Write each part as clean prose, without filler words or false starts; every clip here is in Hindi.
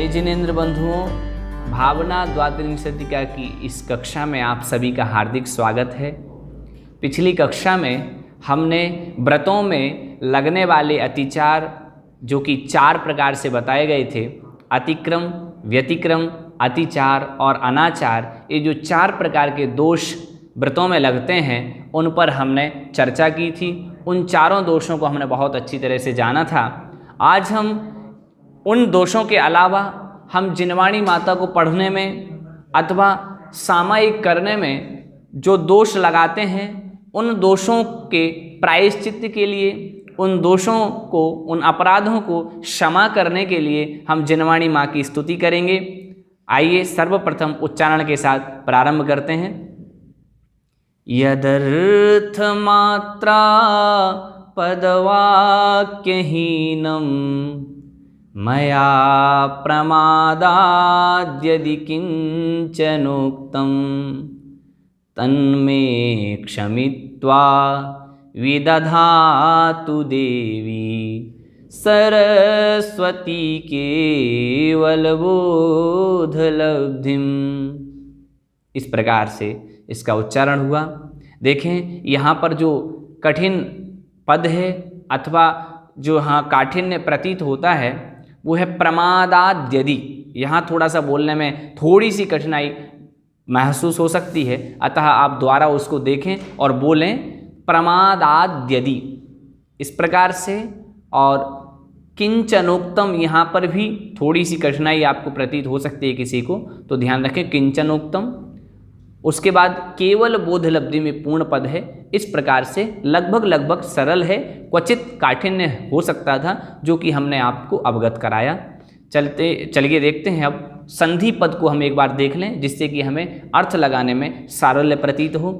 हे जिनेंद्र बंधुओं, भावना द्वात्रिंशतिका की इस कक्षा में आप सभी का हार्दिक स्वागत है। पिछली कक्षा में हमने व्रतों में लगने वाले अतिचार जो कि 4 प्रकार से बताए गए थे, अतिक्रम, व्यतिक्रम, अतिचार और अनाचार, ये जो 4 प्रकार के दोष व्रतों में लगते हैं उन पर हमने चर्चा की थी। उन चारों दोषों को हमने बहुत अच्छी तरह से जाना था। आज हम उन दोषों के अलावा हम जिनवाणी माता को पढ़ने में अथवा सामायिक करने में जो दोष लगाते हैं, उन दोषों के प्रायश्चित्त के लिए, उन दोषों को, उन अपराधों को क्षमा करने के लिए हम जिनवाणी माँ की स्तुति करेंगे। आइए सर्वप्रथम उच्चारण के साथ प्रारंभ करते हैं। यदर्थ मात्रा पदवाक्यहीनम मया प्रमादाद्यदि किंचनोक्तं तन्मे क्षमित्वा विदधातु देवी सरस्वती केवलबोधलब्धिम्। इस प्रकार से इसका उच्चारण हुआ। देखें यहाँ पर जो कठिन पद है अथवा जो हाँ काठिन्य प्रतीत होता है वो है प्रमादाद्यदि। यहाँ थोड़ा सा बोलने में थोड़ी सी कठिनाई महसूस हो सकती है, अतः आप द्वारा उसको देखें और बोलें प्रमादाद्यदि इस प्रकार से। और किंचनोक्तम, यहाँ पर भी थोड़ी सी कठिनाई आपको प्रतीत हो सकती है किसी को, तो ध्यान रखें किंचनोक्तम। उसके बाद केवल बोधलब्धि में पूर्ण पद है। इस प्रकार से लगभग सरल है, क्वचित काठिन्य हो सकता था जो कि हमने आपको अवगत कराया। चलिए देखते हैं अब संधि पद को हम एक बार देख लें, जिससे कि हमें अर्थ लगाने में सारल्य प्रतीत हो।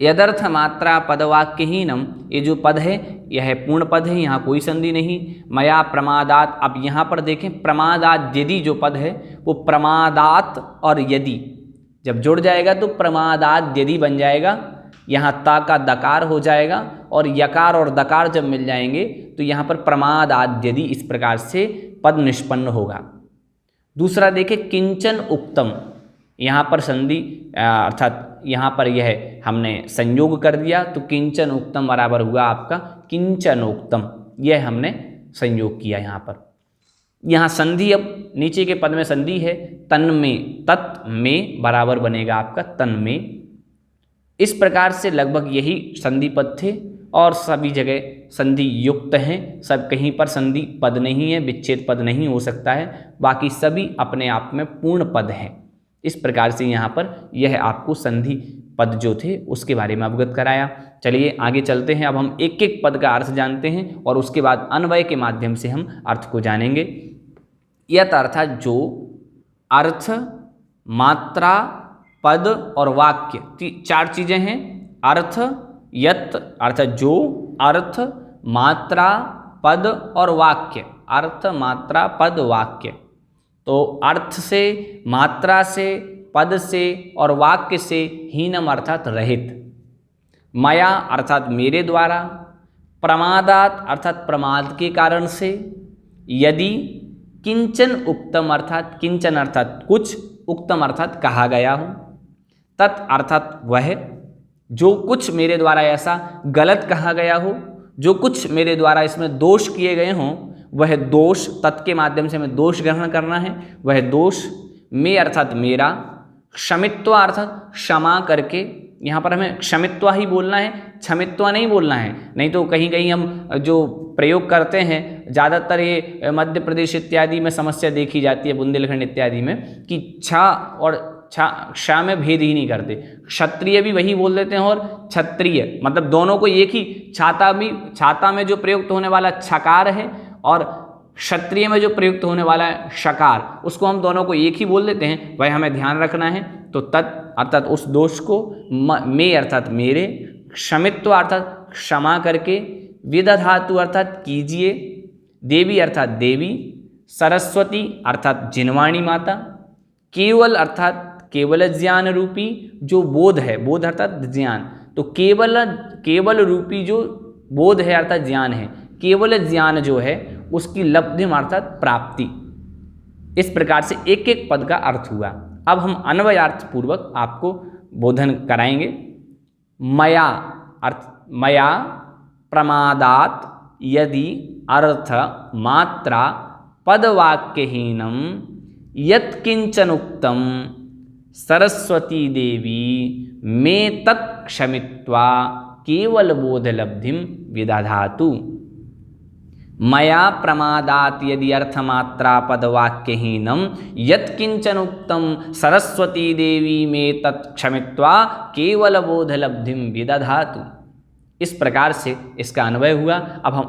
यदर्थ मात्रा पदवाक्यहीनम, ये जो पद है यह पूर्ण पद है, यहाँ कोई संधि नहीं। मया प्रमादात, अब यहाँ पर देखें प्रमादात यदि जो पद है वो प्रमादात और यदि जब जुड़ जाएगा तो प्रमादात यदि बन जाएगा। यहाँ ता का दकार हो जाएगा और यकार और दकार जब मिल जाएंगे तो यहाँ पर प्रमादात यदि इस प्रकार से पद निष्पन्न होगा। दूसरा देखें किंचन उक्तम, यहाँ पर संधि अर्थात यहाँ पर यह हमने संयोग कर दिया तो किंचन उक्तम बराबर हुआ आपका किंचनोक्तम, यह हमने संयोग किया। यहाँ पर यहाँ संधि, अब नीचे के पद में संधि है तन में, तत् में बराबर बनेगा आपका तन में। इस प्रकार से लगभग यही संधि पद थे और सभी जगह संधि युक्त हैं। सब कहीं पर संधि पद नहीं है, विच्छेद पद नहीं हो सकता है, बाकी सभी अपने आप में पूर्ण पद हैं। इस प्रकार से यहाँ पर यह आपको संधि पद जो थे उसके बारे में अवगत कराया। चलिए आगे चलते हैं। अब हम एक एक पद का अर्थ जानते हैं और उसके बाद अन्वय के माध्यम से हम अर्थ को जानेंगे। यत अर्थात जो, अर्थ, मात्रा, पद और वाक्य, 4 चीजें हैं। अर्थ, यत अर्थात जो, अर्थ, मात्रा, पद और वाक्य। अर्थ, मात्रा, पद, वाक्य। तो अर्थ से, मात्रा से, पद से और वाक्य से हीनम अर्थात रहित। मया अर्थात मेरे द्वारा, प्रमादात अर्थात प्रमाद के कारण से, यदि, किंचन उक्तम अर्थात किंचन अर्थात कुछ, उक्तम अर्थात कहा गया हो, तत् अर्थात वह, जो कुछ मेरे द्वारा ऐसा गलत कहा गया हो, जो कुछ मेरे द्वारा इसमें दोष किए गए हों, वह दोष, तत् के माध्यम से हमें दोष ग्रहण करना है, वह दोष में अर्थात मेरा, क्षमित्वा अर्थात क्षमा करके, यहाँ पर हमें क्षमित्वा ही बोलना है, क्षमित्वा नहीं बोलना है। नहीं तो कहीं कहीं हम जो प्रयोग करते हैं, ज़्यादातर ये मध्य प्रदेश इत्यादि में समस्या देखी जाती है, बुंदेलखंड इत्यादि में, कि छ और क्ष में भेद ही नहीं करते। क्षत्रिय भी वही बोल देते हैं और क्षत्रिय, मतलब दोनों को एक ही, छाता में जो प्रयुक्त होने वाला छकार है और क्षत्रिय में जो प्रयुक्त होने वाला है शकार, उसको हम दोनों को एक ही बोल देते हैं, वह हमें ध्यान रखना है। तो तत् अर्थात उस दोष को, में अर्थात मेरे, क्षमित्व अर्थात क्षमा करके, विदधातु अर्थात कीजिए, देवी अर्थात देवी, सरस्वती अर्थात जिनवाणी माता, केवल अर्थात केवल ज्ञान रूपी जो बोध है, बोध अर्थात ज्ञान, तो केवल रूपी जो बोध है अर्थात ज्ञान है, केवल ज्ञान जो है उसकी लब्धि अर्थात प्राप्ति, इस प्रकार से एक एक पद का अर्थ हुआ। अब हम अन्वयार्थ पूर्वक आपको बोधन कराएंगे। मया अर्थ मया प्रमादात यदि अर्थ मात्रा पदवाक्यहीनम यत्किंचन उक्तम सरस्वती देवी मे तत्क्षमित्वा केवल बोधलब्धिम विदधातु। मया प्रमादात यदि अर्थमात्रा पदवाक्यहीनम यत्किंचन उक्तम सरस्वती देवी मे तत्क्षमित्वा केवल बोधलब्धिम विदधातु। इस प्रकार से इसका अन्वय हुआ। अब हम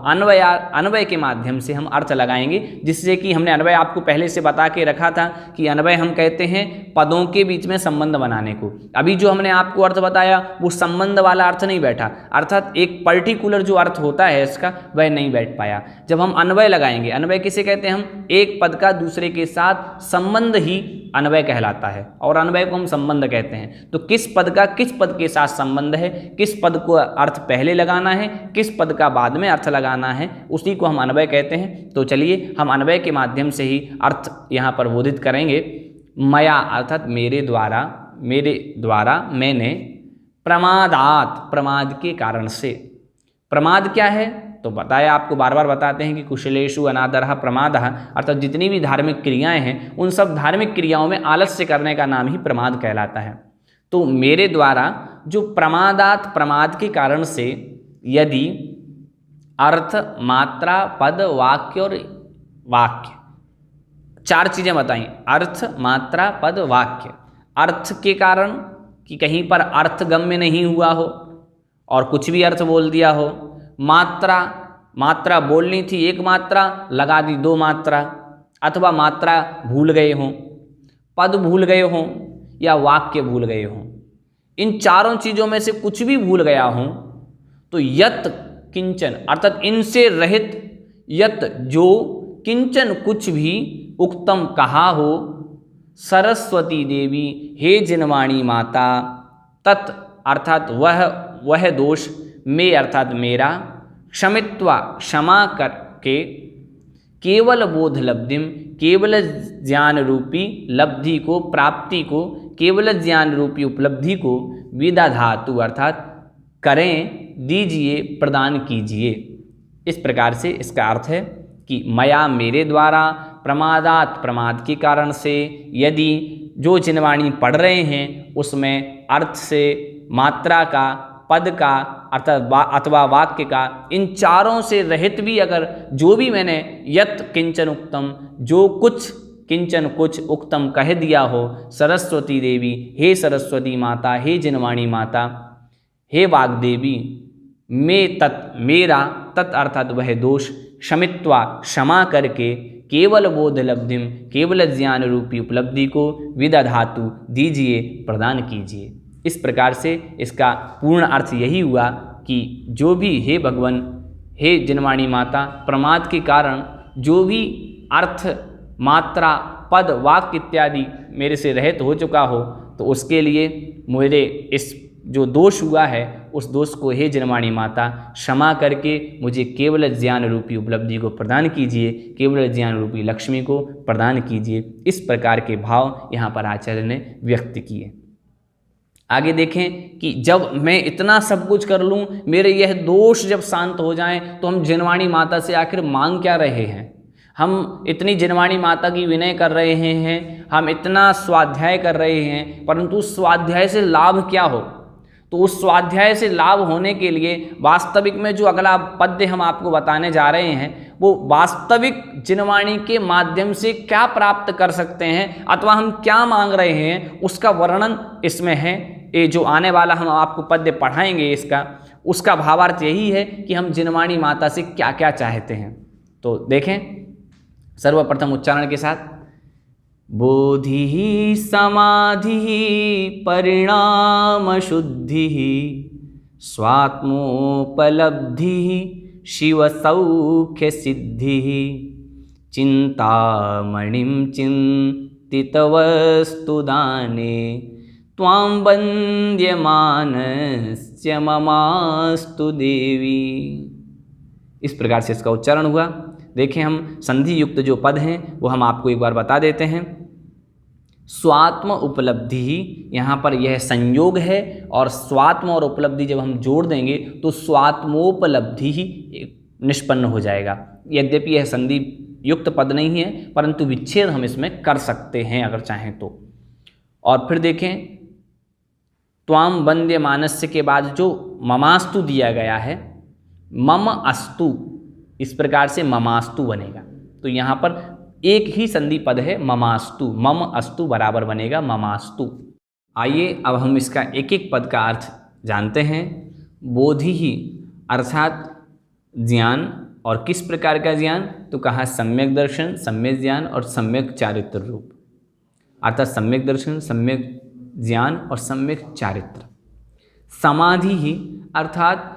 अन्वय के माध्यम से हम अर्थ लगाएंगे, जिससे कि हमने अन्वय आपको पहले से बता के रखा था कि अन्वय हम कहते हैं पदों के बीच में संबंध बनाने को। अभी जो हमने आपको अर्थ बताया वो संबंध वाला अर्थ नहीं बैठा, अर्थात एक पर्टिकुलर जो अर्थ होता है इसका वह नहीं बैठ पाया। जब हम अन्वय लगाएंगे, अन्वय किसे कहते हैं? हम एक पद का दूसरे के साथ संबंध ही अन्वय कहलाता है, और अन्वय को हम संबंध कहते हैं। तो किस पद का किस पद के साथ संबंध है, किस पद को अर्थ पहले लगाना है, किस पद का बाद में अर्थ लगाना है, उसी को हम अन्वय कहते हैं। तो चलिए हम अन्वय के माध्यम से ही अर्थ यहाँ पर बोधित करेंगे। मया अर्थात मेरे द्वारा मैंने, प्रमादात प्रमाद के कारण से। प्रमाद क्या है तो बताया, आपको बार बार बताते हैं कि कुशलेषु अनादरः प्रमादः, अर्थात जितनी भी धार्मिक क्रियाएं हैं उन सब धार्मिक क्रियाओं में आलस्य करने का नाम ही प्रमाद कहलाता है। तो मेरे द्वारा जो प्रमादात प्रमाद के कारण से यदि अर्थ मात्रा पद वाक्य और वाक्य, चार चीजें बताई, अर्थ मात्रा पद वाक्य। अर्थ के कारण कि कहीं पर अर्थ गम्य नहीं हुआ हो और कुछ भी अर्थ बोल दिया हो। मात्रा बोलनी थी एक मात्रा, लगा दी दो मात्रा, अथवा मात्रा भूल गए हों, पद भूल गए हों या वाक्य भूल गए हों। इन चारों चीज़ों में से कुछ भी भूल गया हूँ तो यत किंचन अर्थात इनसे रहित, यत जो, किंचन कुछ भी, उक्तम कहा हो, सरस्वती देवी हे जिनवाणी माता, तत् अर्थात वह दोष, में अर्थात मेरा, क्षमित्वा क्षमा करके, केवल बोध लब्धिम केवल ज्ञान रूपी लब्धि को, प्राप्ति को, केवल ज्ञान रूपी उपलब्धि को विदधातु अर्थात करें, दीजिए, प्रदान कीजिए। इस प्रकार से इसका अर्थ है कि मया मेरे द्वारा, प्रमादात प्रमाद के कारण से, यदि जो जिनवाणी पढ़ रहे हैं उसमें अर्थ से, मात्रा का, पद का अर्थात अथवा वाक्य का, इन चारों से रहित भी अगर जो भी मैंने यत किंचन उक्तम, जो कुछ, किंचन कुछ, उक्तम कह दिया हो, सरस्वती देवी हे सरस्वती माता, हे जिनवाणी माता, हे वाग्देवी, में तत् मेरा, तत् अर्थात वह दोष, क्षमित्वा क्षमा करके, केवल बोध लब्धिम केवल ज्ञान रूपी उपलब्धि को, विदधातु दीजिए, प्रदान कीजिए। इस प्रकार से इसका पूर्ण अर्थ यही हुआ कि जो भी हे भगवान, हे जिनवाणी माता, प्रमाद के कारण जो भी अर्थ मात्रा पद वाक्य इत्यादि मेरे से रहित हो चुका हो तो उसके लिए मेरे इस जो दोष हुआ है उस दोष को हे जिनवाणी माता क्षमा करके मुझे केवल ज्ञान रूपी उपलब्धि को प्रदान कीजिए, केवल ज्ञान रूपी लक्ष्मी को प्रदान कीजिए। इस प्रकार के भाव यहाँ पर आचार्य ने व्यक्त किए। आगे देखें कि जब मैं इतना सब कुछ कर लूँ, मेरे यह दोष जब शांत हो जाएं, तो हम जिनवाणी माता से आखिर मांग क्या रहे हैं? हम इतनी जिनवाणी माता की विनय कर रहे हैं, हम इतना स्वाध्याय कर रहे हैं, परंतु उस स्वाध्याय से लाभ क्या हो? तो उस स्वाध्याय से लाभ होने के लिए वास्तविक में जो अगला पद्य हम आपको बताने जा रहे हैं वो वास्तविक जिनवाणी के माध्यम से क्या प्राप्त कर सकते हैं अथवा हम क्या मांग रहे हैं उसका वर्णन इसमें है। ये जो आने वाला हम आपको पद्य पढ़ाएंगे उसका भावार्थ यही है कि हम जिनवाणी माता से क्या क्या चाहते हैं। तो देखें सर्वप्रथम उच्चारण के साथ, बोधि समाधि परिणाम शुद्धि स्वात्मोपलब्धि शिव सौख्य सिद्धि चिंतामणिं चिंतितवस्तु दाने त्वां वन्द्यमानस्य ममास्तु देवी। इस प्रकार से इसका उच्चारण हुआ। देखें हम संधि युक्त जो पद हैं वो हम आपको एक बार बता देते हैं। स्वात्म उपलब्धि ही यहाँ पर यह संयोग है, और स्वात्म और उपलब्धि जब हम जोड़ देंगे तो स्वात्मोपलब्धि ही निष्पन्न हो जाएगा। यद्यपि यह संधि युक्त पद नहीं है, परंतु विच्छेद हम इसमें कर सकते हैं अगर चाहें तो। और फिर देखें त्वाम वंद्य मानस्य के बाद जो ममास्तु दिया गया है, मम अस्तु, इस प्रकार से ममास्तु बनेगा। तो यहाँ पर एक ही संधि पद है ममास्तु, मम अस्तु बराबर बनेगा ममास्तु। आइए अब हम इसका एक एक पद का अर्थ जानते हैं। बोधि ही अर्थात ज्ञान, और किस प्रकार का ज्ञान, तो कहा सम्यक दर्शन, सम्यक ज्ञान और सम्यक चारित्र रूप, अर्थात सम्यक दर्शन, सम्यक ज्ञान और सम्यक चारित्र। समाधि ही अर्थात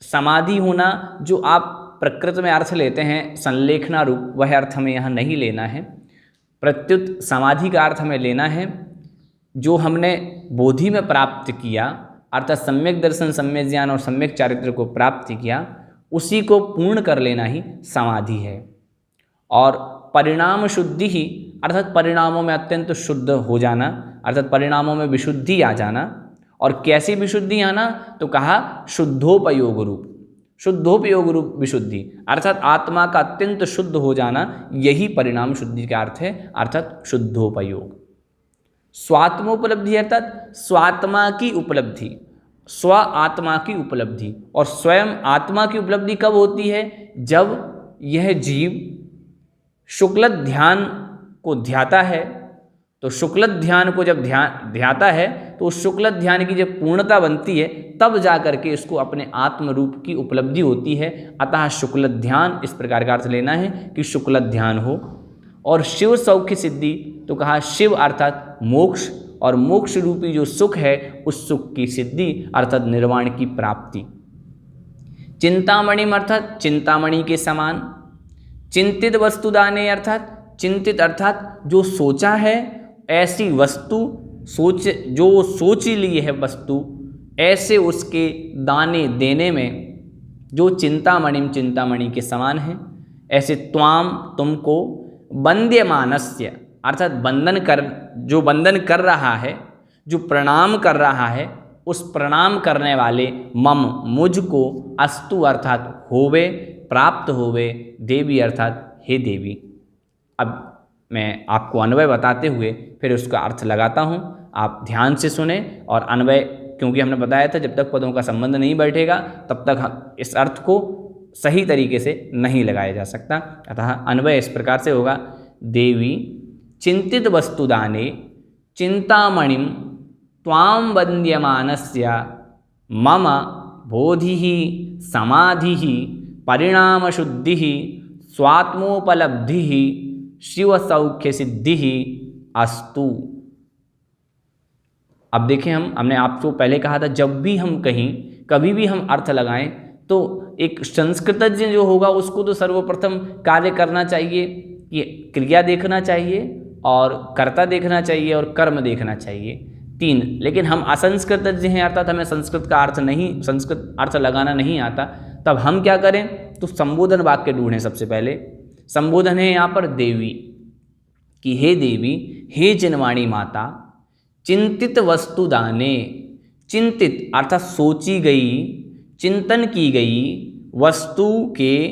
समाधि होना, जो आप प्रकृत में अर्थ लेते हैं संलेखना रूप, वह अर्थ हमें यहाँ नहीं लेना है। प्रत्युत समाधि का अर्थ हमें लेना है जो हमने बोधि में प्राप्त किया, अर्थात सम्यक दर्शन, सम्यक ज्ञान और सम्यक चारित्र को प्राप्त किया, उसी को पूर्ण कर लेना ही समाधि है। और परिणाम शुद्धि ही अर्थात परिणामों में अत्यंत शुद्ध हो जाना, अर्थात परिणामों में विशुद्धि आ जाना। और कैसी विशुद्धि आना, तो कहा शुद्धोपयोग रूप, शुद्धोपयोग रूप विशुद्धि, अर्थात आत्मा का अत्यंत शुद्ध हो जाना, यही परिणाम शुद्धि का अर्थ है, अर्थात शुद्धोपयोग। स्वात्मोपलब्धि अर्थात स्वात्मा की उपलब्धि, स्व आत्मा की उपलब्धि। और स्वयं आत्मा की उपलब्धि कब होती है, जब यह जीव शुक्ल ध्यान को ध्याता है। तो शुक्ल ध्यान को जब ध्याता है तो उस शुक्ल ध्यान की जब पूर्णता बनती है, तब जा करके इसको अपने आत्म रूप की उपलब्धि होती है। अतः शुक्ल ध्यान, इस प्रकार का अर्थ लेना है कि शुक्ल ध्यान हो। और शिव सौख्य सिद्धि, तो कहा शिव अर्थात मोक्ष, और मोक्ष रूपी जो सुख है उस सुख की सिद्धि अर्थात निर्वाण की प्राप्ति। चिंतामणि अर्थात चिंतामणि के समान। चिंतित वस्तुदाने अर्थात चिंतित अर्थात जो सोचा है ऐसी वस्तु, जो सोच ली है वस्तु, ऐसे उसके दाने देने में जो चिंतामणि के समान है। ऐसे त्वाम तुमको, वंद्यमानस्य अर्थात जो बंधन कर रहा है, जो प्रणाम कर रहा है, उस प्रणाम करने वाले मम मुझको, अस्तु अर्थात होवे, प्राप्त होवे, देवी अर्थात हे देवी। अब मैं आपको अन्वय बताते हुए फिर उसका अर्थ लगाता हूँ, आप ध्यान से सुने। और अन्वय, क्योंकि हमने बताया था जब तक पदों का संबंध नहीं बैठेगा तब तक इस अर्थ को सही तरीके से नहीं लगाया जा सकता। अतः अन्वय इस प्रकार से होगा, देवी चिंतित वस्तुदाने चिंतामणिम त्वां वन्द्यमानस्य मम बोधि समाधि परिणाम शुद्धि स्वात्मोपलब्धि शिव सौख्य सिद्धि अस्तु। अब देखें, हमने आपको पहले कहा था जब भी हम कभी भी हम अर्थ लगाएं तो एक संस्कृतज्ञ जो होगा उसको तो सर्वप्रथम कार्य करना चाहिए, ये क्रिया देखना चाहिए और कर्ता देखना चाहिए और कर्म देखना चाहिए, 3। लेकिन हम असंस्कृतज्ञ हैं, अर्थात हमें संस्कृत अर्थ लगाना नहीं आता। तब हम क्या करें, तो संबोधन वाक्य ढूंढें। सबसे पहले संबोधन है यहाँ पर देवी कि हे देवी, हे जिनवाणी माता, चिंतित वस्तु दाने, चिंतित अर्थात सोची गई, चिंतन की गई वस्तु के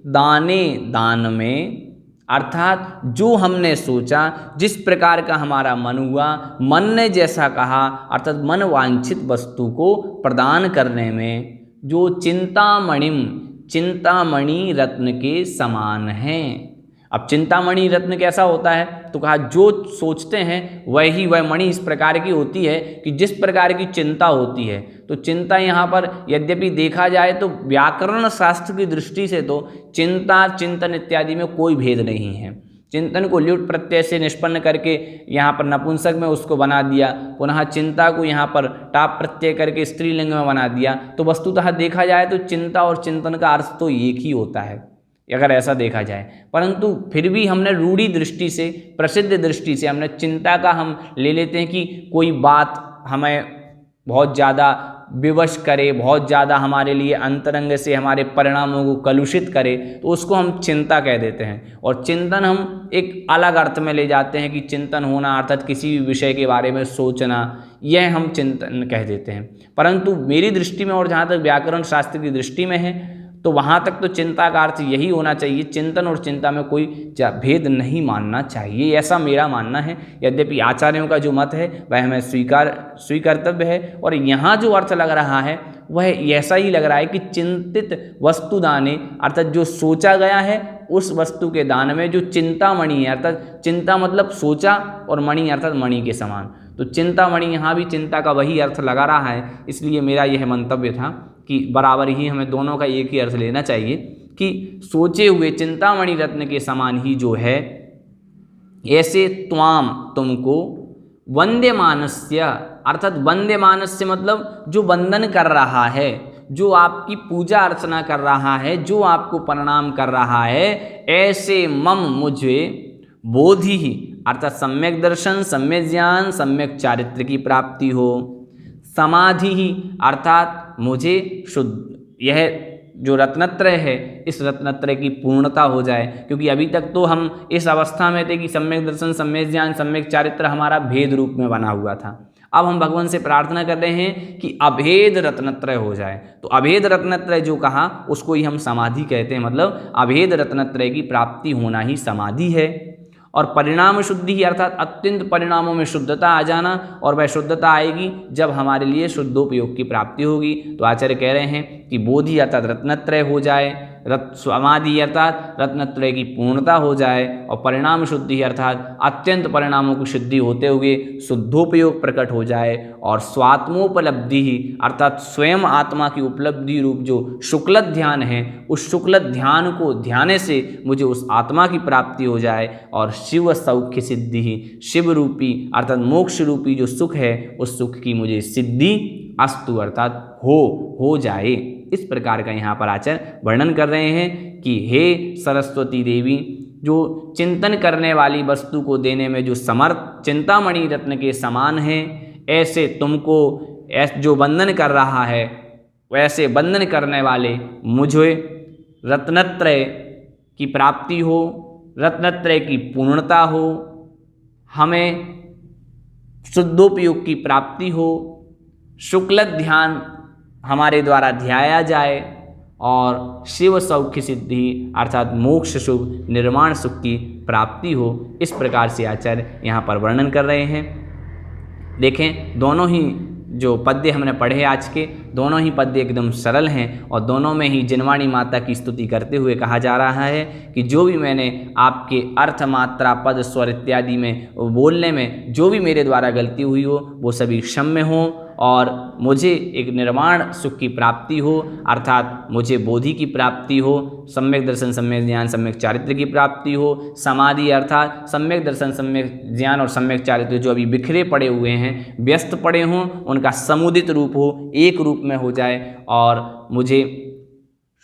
दाने, दान में, अर्थात जो हमने सोचा, जिस प्रकार का हमारा मन हुआ, मन ने जैसा कहा, अर्थात मन वांछित वस्तु को प्रदान करने में, जो चिंतामणि रत्न के समान हैं। अब चिंतामणि रत्न कैसा होता है, तो कहा जो सोचते हैं वह मणि इस प्रकार की होती है कि जिस प्रकार की चिंता होती है। तो चिंता यहाँ पर यद्यपि देखा जाए तो व्याकरण शास्त्र की दृष्टि से तो चिंता, चिंतन इत्यादि में कोई भेद नहीं है। चिंतन को ल्युट प्रत्यय से निष्पन्न करके यहाँ पर नपुंसक में उसको बना दिया, पुनः चिंता को यहाँ पर टाप प्रत्यय करके स्त्रीलिंग में बना दिया। तो वस्तुतः देखा जाए तो चिंता और चिंतन का अर्थ तो एक ही होता है अगर ऐसा देखा जाए, परंतु फिर भी हमने रूढ़ी दृष्टि से, प्रसिद्ध दृष्टि से हमने चिंता का हम ले लेते हैं कि कोई बात हमें बहुत ज़्यादा विवश करे, बहुत ज़्यादा हमारे लिए अंतरंग से हमारे परिणामों को कलुषित करे, तो उसको हम चिंता कह देते हैं। और चिंतन हम एक अलग अर्थ में ले जाते हैं कि चिंतन होना अर्थात किसी भी विषय के बारे में सोचना, यह हम चिंतन कह देते हैं। परंतु मेरी दृष्टि में और जहाँ तक व्याकरण शास्त्र की दृष्टि में है, तो वहाँ तक तो चिंता का अर्थ यही होना चाहिए, चिंतन और चिंता में कोई भेद नहीं मानना चाहिए, ऐसा मेरा मानना है। यद्यपि आचार्यों का जो मत है वह हमें स्वीकर्तव्य है। और यहाँ जो अर्थ लग रहा है वह ऐसा ही लग रहा है कि चिंतित वस्तु दाने, अर्थात जो सोचा गया है उस वस्तु के दान में जो चिंतामणि है, अर्थात चिंता मतलब सोचा और मणि अर्थात मणि के समान, तो चिंतामणि यहाँ भी चिंता का वही अर्थ लगा रहा है। इसलिए मेरा यह मंतव्य था कि बराबर ही हमें दोनों का एक ही अर्थ लेना चाहिए कि सोचे हुए चिंतामणि रत्न के समान ही जो है, ऐसे त्वाम तुमको वंद्यमानस्य, अर्थात वंद्यमानस्य मतलब जो वंदन कर रहा है, जो आपकी पूजा अर्चना कर रहा है, जो आपको प्रणाम कर रहा है, ऐसे मम मुझे बोधि ही, अर्थात सम्यक दर्शन, सम्यक ज्ञान, सम्यक चारित्र की प्राप्ति हो। समाधि ही, अर्थात मुझे शुद्ध, यह जो रत्नत्रय है इस रत्नत्रय की पूर्णता हो जाए, क्योंकि अभी तक तो हम इस अवस्था में थे कि सम्यक दर्शन, सम्यक ज्ञान, सम्यक चारित्र हमारा भेद रूप में बना हुआ था। अब हम भगवान से प्रार्थना कर रहे हैं कि अभेद रत्नत्रय हो जाए। तो अभेद रत्नत्रय जो कहा उसको ही हम समाधि कहते हैं, मतलब अभेद रत्नत्रय की प्राप्ति होना ही समाधि है। और परिणाम शुद्धि ही, अर्थात अत्यंत परिणामों में शुद्धता आ जाना, और वह शुद्धता आएगी जब हमारे लिए शुद्धोपयोग की प्राप्ति होगी। तो आचार्य कह रहे हैं कि बोधि अर्थात रत्नत्रय हो जाए, समाधि अर्थात रत्नत्रय की पूर्णता हो जाए, और परिणाम शुद्धि अर्थात अत्यंत परिणामों की शुद्धि होते हुए शुद्धोपयोग प्रकट हो जाए, और स्वात्मोपलब्धि ही अर्थात स्वयं आत्मा की उपलब्धि रूप जो शुक्ल ध्यान है, उस शुक्ल ध्यान को ध्याने से मुझे उस आत्मा की प्राप्ति हो जाए, और शिव सौख्य सिद्धि ही, शिव रूपी अर्थात मोक्ष रूपी जो सुख है उस सुख की मुझे सिद्धि अस्तु अर्थात हो जाए। इस प्रकार का यहाँ पर आचार्य वर्णन कर रहे हैं कि हे सरस्वती देवी, जो चिंतन करने वाली वस्तु को देने में जो समर्थ चिंतामणि रत्न के समान है, ऐसे तुमको जो वंदन कर रहा है वैसे वंदन करने वाले मुझे रत्नत्रय की प्राप्ति हो, रत्नत्रय की पूर्णता हो, हमें शुद्धोपयोग की प्राप्ति हो, शुक्ल ध्यान हमारे द्वारा ध्याया जाए, और शिव सौख्य सिद्धि अर्थात मोक्ष शुभ निर्माण सुख की प्राप्ति हो। इस प्रकार से आचार्य यहाँ पर वर्णन कर रहे हैं। देखें, दोनों ही जो पद्य हमने पढ़े आज के, दोनों ही पद्य एकदम सरल हैं, और दोनों में ही जिनवाणी माता की स्तुति करते हुए कहा जा रहा है कि जो भी मैंने आपके अर्थ, मात्रा, पद, स्वर इत्यादि में बोलने में जो भी मेरे द्वारा गलती हुई हो वो सभी क्षम्य हो, और मुझे एक निर्वाण सुख की प्राप्ति हो, अर्थात मुझे बोधि की प्राप्ति हो, सम्यक दर्शन, सम्यक ज्ञान, सम्यक चारित्र की प्राप्ति हो, समाधि अर्थात सम्यक दर्शन, सम्यक ज्ञान और सम्यक चारित्र जो अभी बिखरे पड़े हुए हैं, व्यस्त पड़े हों, उनका समुदित रूप हो, एक रूप में हो जाए, और मुझे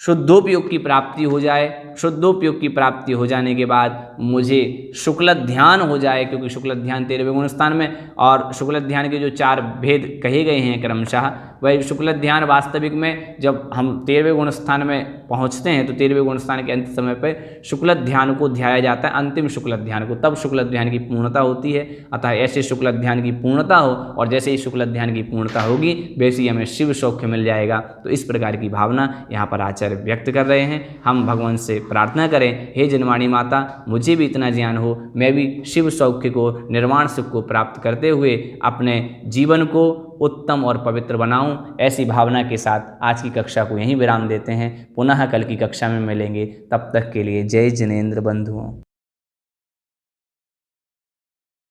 शुद्धोपयोग की प्राप्ति हो जाए। शुद्धोपयोग की प्राप्ति हो जाने के बाद मुझे शुक्ल ध्यान हो जाए, क्योंकि शुक्ल ध्यान 13वें गुण स्थान में, और शुक्ल ध्यान के जो 4 भेद कहे गए हैं क्रमशः, वह शुक्ल ध्यान वास्तविक में जब हम 13वें गुण स्थान में पहुंचते हैं तो 13वें गुण स्थान के अंत समय पर शुक्ल ध्यान को ध्याया जाता है, अंतिम शुक्ल ध्यान को, तब शुक्ल ध्यान की पूर्णता होती है। अतः ऐसे शुक्ल ध्यान की पूर्णता हो, और जैसे ही शुक्ल ध्यान की पूर्णता होगी वैसे ही हमें शिव सौख्य मिल जाएगा। तो इस प्रकार की भावना यहाँ पर आचार्य व्यक्त कर रहे हैं। हम भगवान से प्रार्थना करें, हे जिनवाणी माता, मुझे भी इतना ज्ञान हो, मैं भी शिव सौख्य को, निर्वाण सुख को प्राप्त करते हुए अपने जीवन को उत्तम और पवित्र बनाऊं। ऐसी भावना के साथ आज की कक्षा को यहीं विराम देते हैं। पुनः कल की कक्षा में मिलेंगे, तब तक के लिए जय जिनेंद्र बंधुओं।